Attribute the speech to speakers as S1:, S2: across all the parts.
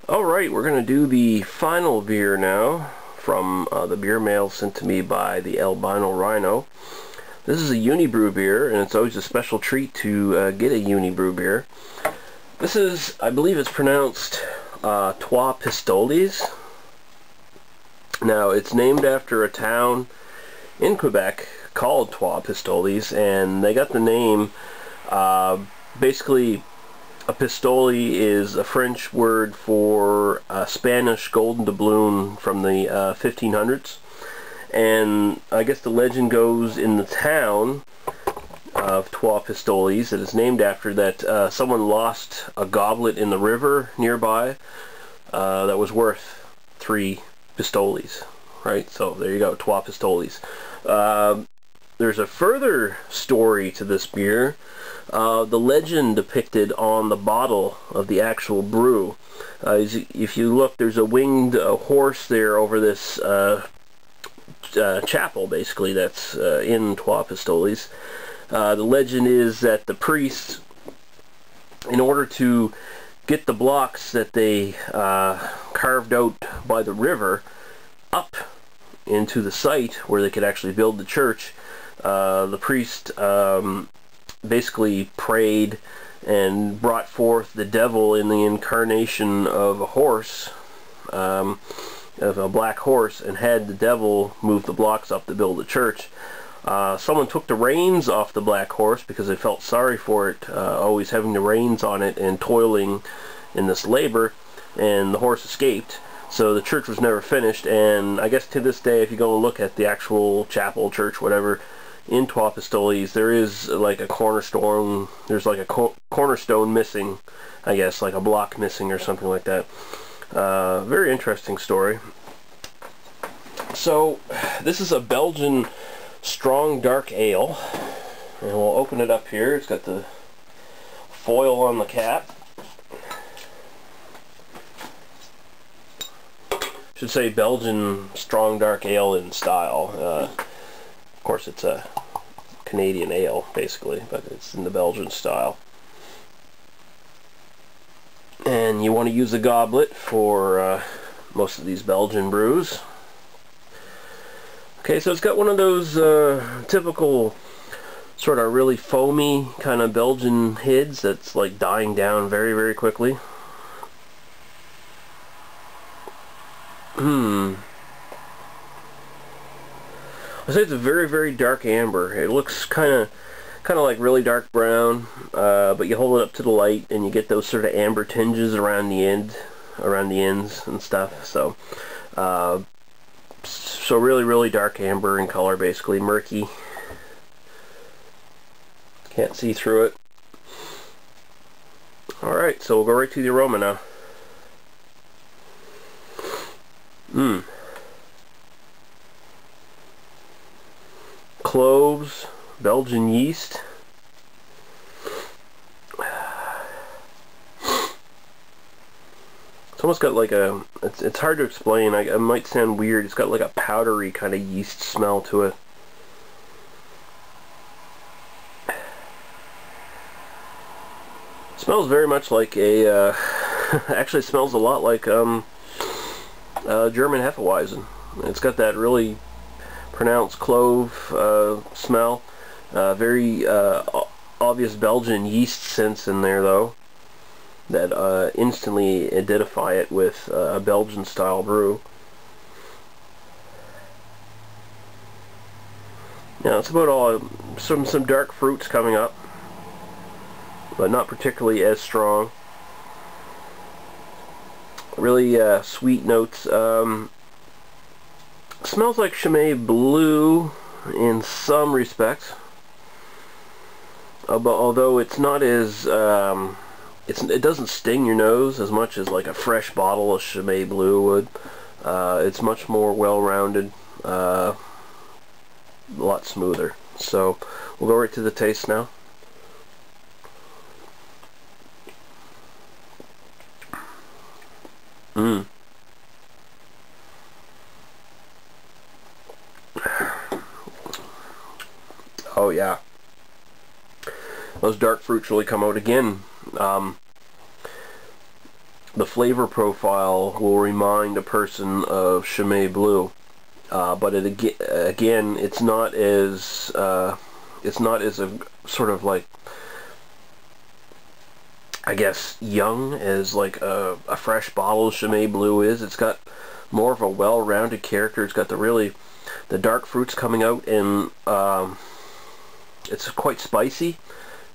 S1: Alright, we're going to do the final beer now from the beer mail sent to me by the Albino Rhino. This is a Unibrew beer, and it's always a special treat to get a Unibrew beer. This is, I believe it's pronounced Trois Pistoles. Now, it's named after a town in Quebec called Trois Pistoles, and they got the name, basically, a pistole is a French word for Spanish golden doubloon from the 1500s. And I guess the legend goes in the town of Trois Pistoles that is named after that someone lost a goblet in the river nearby that was worth 3 pistoles. Right? So there you go, Trois Pistoles. There's a further story to this beer. The legend depicted on the bottle of the actual brew. If you look, there's a winged horse there over this chapel, basically, that's in Trois Pistoles. The legend is that the priests, in order to get the blocks that they carved out by the river up into the site where they could actually build the church, the priest basically prayed and brought forth the devil in the incarnation of a horse, of a black horse, and had the devil move the blocks up to build the church. Someone took the reins off the black horse because they felt sorry for it, always having the reins on it and toiling in this labor, and the horse escaped. So the church was never finished, and I guess to this day, if you go and look at the actual chapel, church, whatever, in Trois Pistoles, there is like a cornerstone, there's like a cornerstone missing, I guess, like a block missing or something like that. Very interesting story. So, this is a Belgian strong dark ale, and we'll open it up here. It's got the foil on the cap. Should say Belgian strong dark ale in style. Of course, it's a Canadian ale, basically, but it's in the Belgian style. And you want to use a goblet for most of these Belgian brews. Okay, so it's got one of those typical sort of really foamy kind of Belgian heads that's like dying down very, very quickly. I say it's a very, very dark amber. It looks kind of like really dark brown, but you hold it up to the light and you get those sort of amber tinges around the ends and stuff. So, really, really dark amber in color, basically murky. Can't see through it. All right, so we'll go right to the aroma now. Cloves, Belgian yeast. It's almost got like a, it's hard to explain, it might sound weird, it's got like a powdery kind of yeast smell to it. It smells very much like a, actually it smells a lot like German Hefeweizen. It's got that really pronounced clove smell. Very obvious Belgian yeast sense in there, though, that instantly identify it with a Belgian style brew. Now it's about all some dark fruits coming up, but not particularly as strong. Really sweet notes. Smells like Chimay Blue in some respects, although it's not as it doesn't sting your nose as much as like a fresh bottle of Chimay Blue would. It's much more well-rounded, a lot smoother. So we'll go right to the taste now. Oh yeah, those dark fruits really come out again. the flavor profile will remind a person of Chimay Blue, but again, it's not as a sort of like, I guess, young as like a fresh bottle of Chimay Blue is. It's got more of a well-rounded character. It's got the dark fruits coming out, and it's quite spicy.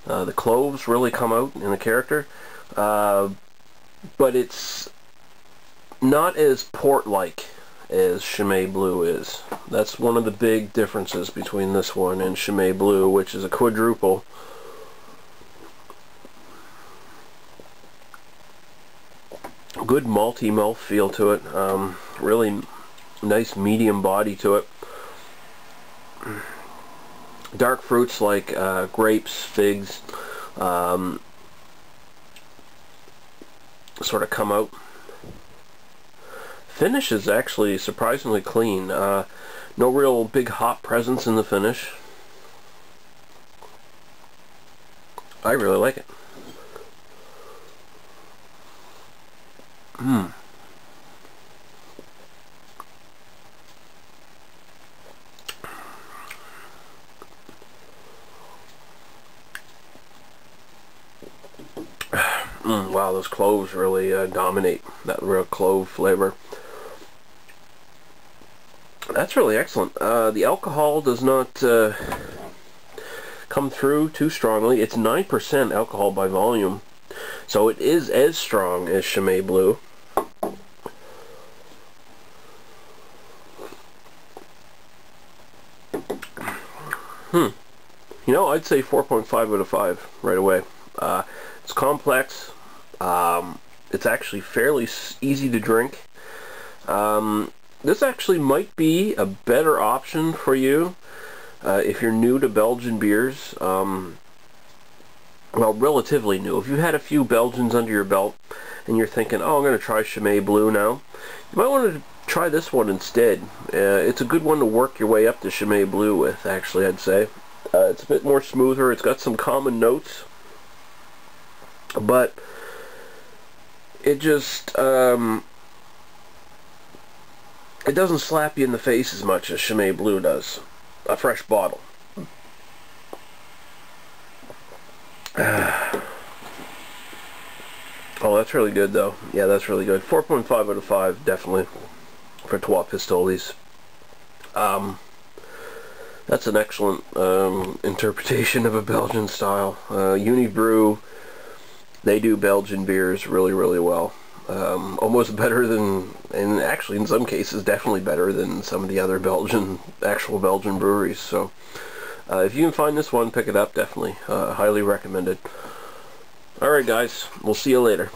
S1: The cloves really come out in the character, but it's not as port-like as Chimay Blue is. That's one of the big differences between this one and Chimay Blue, which is a quadruple. Good malty mouth feel to it. Really nice medium body to it. Dark fruits like grapes, figs, sort of come out. Finish is actually surprisingly clean. No real big hop presence in the finish. I really like it. Wow, those cloves really dominate. That real clove flavor. That's really excellent. The alcohol does not come through too strongly. It's 9% alcohol by volume, so it is as strong as Chimay Blue. You know, I'd say 4.5 out of 5 right away. It's complex. It's actually fairly easy to drink. This actually might be a better option for you if you're new to Belgian beers. Well, relatively new. If you've had a few Belgians under your belt and you're thinking, oh, I'm going to try Chimay Blue now, you might want to try this one instead. It's a good one to work your way up to Chimay Blue with, actually, I'd say. It's a bit more smoother. It's got some common notes, but it just it doesn't slap you in the face as much as Chimay Blue does. A fresh bottle. Oh, that's really good, though. Yeah, that's really good. 4.5 out of 5, definitely, for Trois Pistoles. That's an excellent interpretation of a Belgian style. Unibrew, they do Belgian beers really, really well. Almost better than, and actually in some cases definitely better than some of the other actual Belgian breweries. So if you can find this one, pick it up, definitely. Highly recommended. Alright guys, we'll see you later.